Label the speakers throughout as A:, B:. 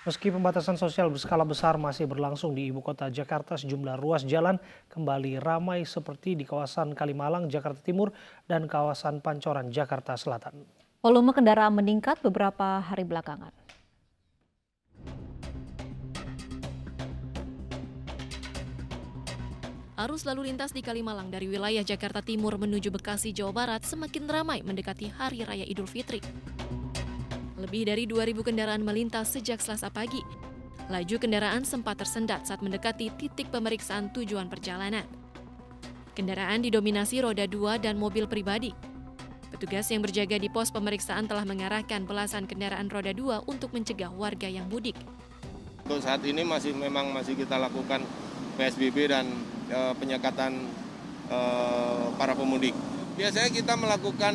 A: Meski pembatasan sosial berskala besar masih berlangsung di ibu kota Jakarta, sejumlah ruas jalan kembali ramai seperti di kawasan Kalimalang, Jakarta Timur, dan kawasan Pancoran, Jakarta Selatan.
B: Volume kendaraan meningkat beberapa hari belakangan.
C: Arus lalu lintas di Kalimalang dari wilayah Jakarta Timur menuju Bekasi, Jawa Barat semakin ramai mendekati Hari Raya Idul Fitri. Lebih dari 2.000 kendaraan melintas sejak Selasa pagi. Laju kendaraan sempat tersendat saat mendekati titik pemeriksaan tujuan perjalanan. Kendaraan didominasi roda 2 dan mobil pribadi. Petugas yang berjaga di pos pemeriksaan telah mengarahkan belasan kendaraan roda 2 untuk mencegah warga yang mudik.
D: Untuk saat ini masih kita lakukan PSBB dan penyekatan para pemudik. Biasanya kita melakukan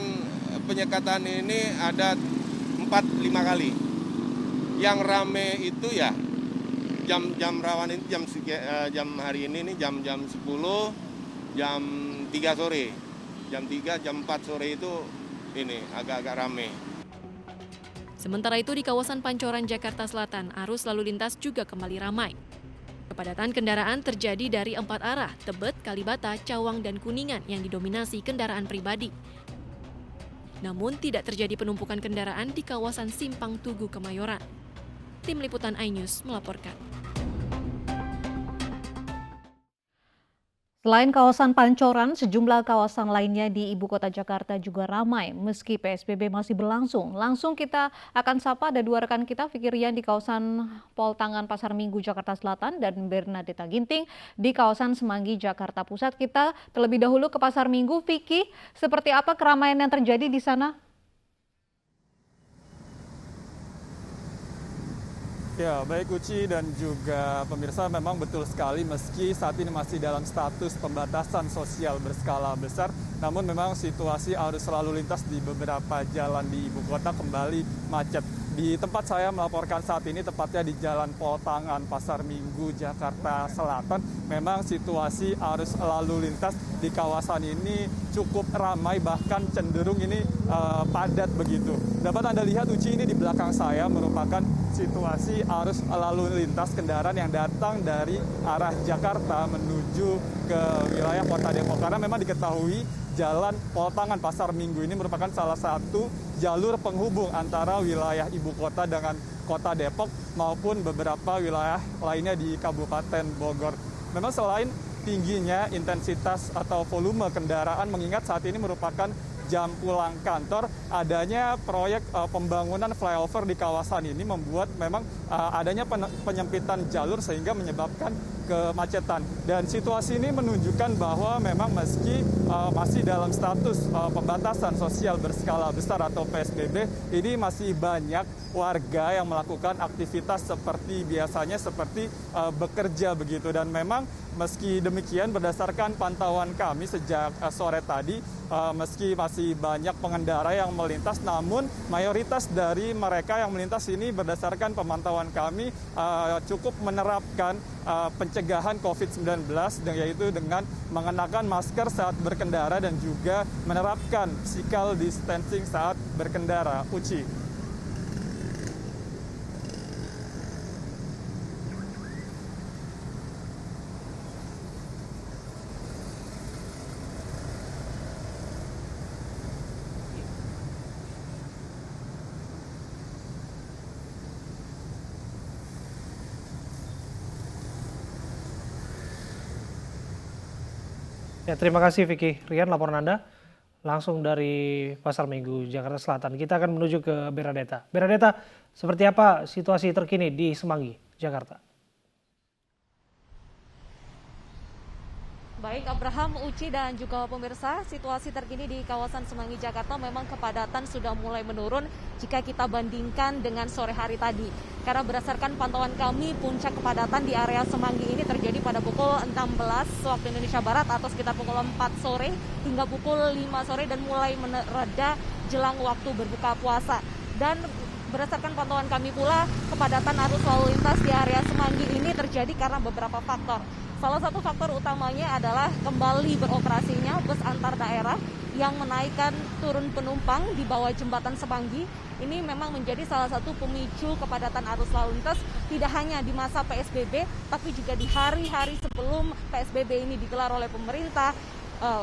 D: penyekatan ini ada 4-5 kali. Yang rame itu ya jam rawan ini jam hari ini jam 10, jam 3 sore. Jam 3, jam 4 sore itu ini agak-agak rame.
C: Sementara itu di kawasan Pancoran, Jakarta Selatan, arus lalu lintas juga kembali ramai. Kepadatan kendaraan terjadi dari 4 arah, Tebet, Kalibata, Cawang, dan Kuningan yang didominasi kendaraan pribadi. Namun tidak terjadi penumpukan kendaraan di kawasan Simpang Tugu, Kemayoran. Tim Liputan iNews melaporkan.
B: Selain kawasan Pancoran, sejumlah kawasan lainnya di ibu kota Jakarta juga ramai meski PSBB masih berlangsung. Langsung kita akan sapa ada dua rekan kita, Vicky Rian di kawasan Pol Tangan Pasar Minggu Jakarta Selatan dan Bernadetta Ginting di kawasan Semanggi Jakarta Pusat. Kita terlebih dahulu ke Pasar Minggu. Vicky, seperti apa keramaian yang terjadi di sana?
E: Ya, baik Uci dan juga pemirsa, memang betul sekali meski saat ini masih dalam status pembatasan sosial berskala besar, namun memang situasi arus lalu lintas di beberapa jalan di ibu kota kembali macet. Di tempat saya melaporkan saat ini, tepatnya di Jalan Pol Tangan, Pasar Minggu, Jakarta Selatan, memang situasi arus lalu lintas di kawasan ini cukup ramai, bahkan cenderung ini padat begitu. Dapat Anda lihat, Uci, ini di belakang saya merupakan situasi arus lalu lintas kendaraan yang datang dari arah Jakarta menuju ke wilayah Kota Depok. Karena memang diketahui Jalan Pol Tangan Pasar Minggu ini merupakan salah satu jalur penghubung antara wilayah ibu kota dengan Kota Depok maupun beberapa wilayah lainnya di Kabupaten Bogor. Memang selain tingginya intensitas atau volume kendaraan, mengingat saat ini merupakan jam pulang kantor, adanya proyek pembangunan flyover di kawasan ini membuat memang adanya penyempitan jalur sehingga menyebabkan kemacetan. Dan situasi ini menunjukkan bahwa memang meski masih dalam status pembatasan sosial berskala besar atau PSBB, ini masih banyak warga yang melakukan aktivitas seperti biasanya, seperti bekerja begitu. Dan memang meski demikian, berdasarkan pantauan kami sejak sore tadi, meski masih banyak pengendara yang melintas, namun mayoritas dari mereka yang melintas ini berdasarkan pemantauan kami cukup menerapkan pencegahan COVID-19, yaitu dengan mengenakan masker saat berkendara dan juga menerapkan physical distancing saat berkendara. Uci.
A: Ya, terima kasih Vicky Rian, laporan Anda langsung dari Pasar Minggu, Jakarta Selatan. Kita akan menuju ke Bernadetta. Bernadetta, seperti apa situasi terkini di Semanggi, Jakarta?
F: Baik Abraham, Uci, dan juga pemirsa, situasi terkini di kawasan Semanggi, Jakarta memang kepadatan sudah mulai menurun jika kita bandingkan dengan sore hari tadi. Karena berdasarkan pantauan kami, puncak kepadatan di area Semanggi ini terjadi pada pukul 16 waktu Indonesia Barat atau sekitar pukul 4 sore hingga pukul 5 sore dan mulai mereda jelang waktu berbuka puasa. Dan berdasarkan pantauan kami pula, kepadatan arus lalu lintas di area Semanggi ini terjadi karena beberapa faktor. Salah satu faktor utamanya adalah kembali beroperasinya bus antar daerah yang menaikkan turun penumpang di bawah jembatan Semanggi. Ini memang menjadi salah satu pemicu kepadatan arus lalu lintas tidak hanya di masa PSBB, tapi juga di hari-hari sebelum PSBB ini digelar oleh pemerintah.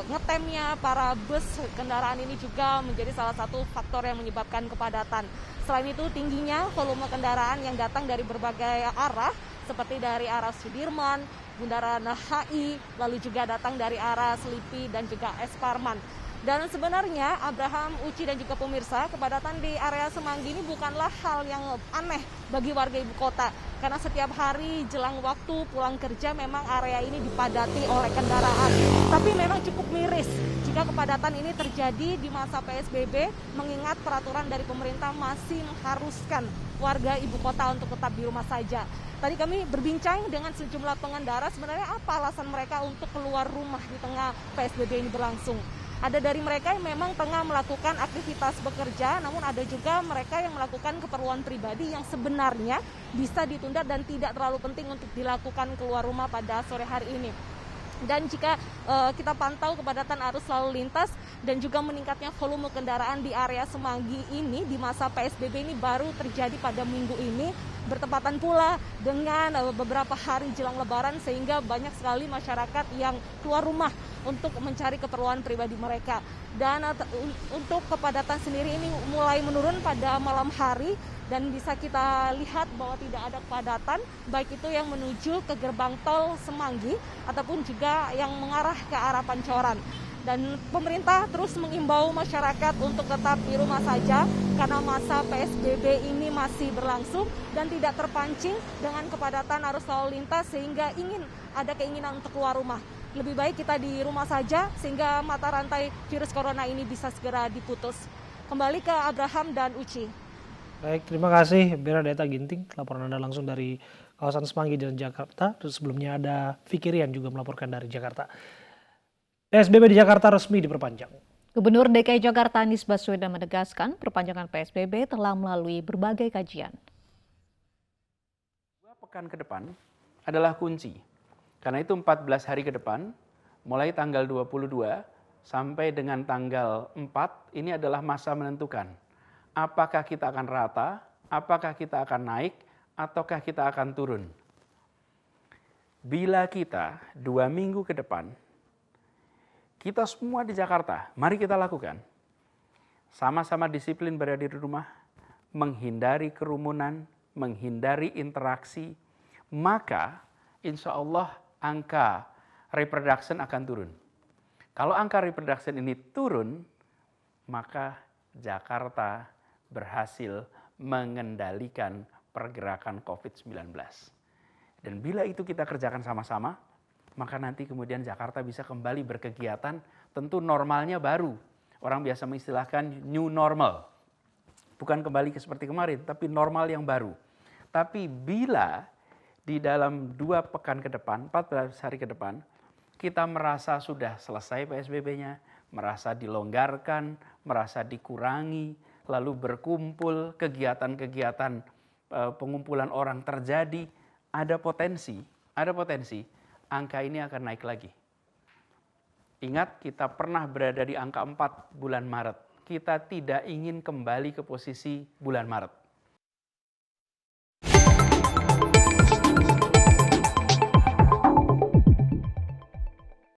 F: Ngetemnya para bus kendaraan ini juga menjadi salah satu faktor yang menyebabkan kepadatan. Selain itu tingginya volume kendaraan yang datang dari berbagai arah seperti dari arah Sudirman, Bundaran HI, lalu juga datang dari arah Selipi dan juga Es Parman. Dan sebenarnya Abraham, Uci dan juga pemirsa, kepadatan di area Semanggi ini bukanlah hal yang aneh bagi warga ibu kota. Karena setiap hari jelang waktu pulang kerja memang area ini dipadati oleh kendaraan. Tapi memang cukup miris jika kepadatan ini terjadi di masa PSBB, mengingat peraturan dari pemerintah masih mengharuskan warga ibu kota untuk tetap di rumah saja. Tadi kami berbincang dengan sejumlah pengendara, sebenarnya apa alasan mereka untuk keluar rumah di tengah PSBB ini berlangsung. Ada dari mereka yang memang tengah melakukan aktivitas bekerja, namun ada juga mereka yang melakukan keperluan pribadi yang sebenarnya bisa ditunda dan tidak terlalu penting untuk dilakukan keluar rumah pada sore hari ini. Dan jika kita pantau kepadatan arus lalu lintas dan juga meningkatnya volume kendaraan di area Semanggi ini di masa PSBB ini baru terjadi pada minggu ini, bertepatan pula dengan beberapa hari jelang Lebaran, sehingga banyak sekali masyarakat yang keluar rumah untuk mencari keperluan pribadi mereka. Dan untuk kepadatan sendiri ini mulai menurun pada malam hari dan bisa kita lihat bahwa tidak ada kepadatan, baik itu yang menuju ke gerbang tol Semanggi ataupun juga yang mengarah ke arah Pancoran. Dan pemerintah terus mengimbau masyarakat untuk tetap di rumah saja karena masa PSBB ini masih berlangsung dan tidak terpancing dengan kepadatan arus lalu lintas sehingga ada keinginan untuk keluar rumah. Lebih baik kita di rumah saja sehingga mata rantai virus corona ini bisa segera diputus. Kembali ke Abraham dan Uci.
A: Baik, terima kasih Bernadetta Ginting, laporan Anda langsung dari kawasan Semanggi dan Jakarta. Terus sebelumnya ada Fikirian juga melaporkan dari Jakarta. PSBB di Jakarta resmi diperpanjang.
B: Gubernur DKI Jakarta Anies Baswedan menegaskan perpanjangan PSBB telah melalui berbagai kajian.
G: 2 pekan ke depan adalah kunci. Karena itu 14 hari ke depan, mulai tanggal 22 sampai dengan tanggal 4, ini adalah masa menentukan. Apakah kita akan rata, apakah kita akan naik, ataukah kita akan turun. Bila kita 2 minggu ke depan, kita semua di Jakarta, mari kita lakukan. Sama-sama disiplin berada di rumah, menghindari kerumunan, menghindari interaksi, maka insya Allah angka reproduction akan turun. Kalau angka reproduction ini turun, maka Jakarta berhasil mengendalikan pergerakan COVID-19. Dan bila itu kita kerjakan sama-sama, maka nanti kemudian Jakarta bisa kembali berkegiatan, tentu normalnya baru. Orang biasa mengistilahkan new normal. Bukan kembali seperti kemarin, tapi normal yang baru. Tapi bila di dalam 2 pekan ke depan, 14 hari ke depan, kita merasa sudah selesai PSBB-nya, merasa dilonggarkan, merasa dikurangi, lalu berkumpul, kegiatan-kegiatan pengumpulan orang terjadi, ada potensi angka ini akan naik lagi. Ingat, kita pernah berada di angka 4 bulan Maret. Kita tidak ingin kembali ke posisi bulan Maret.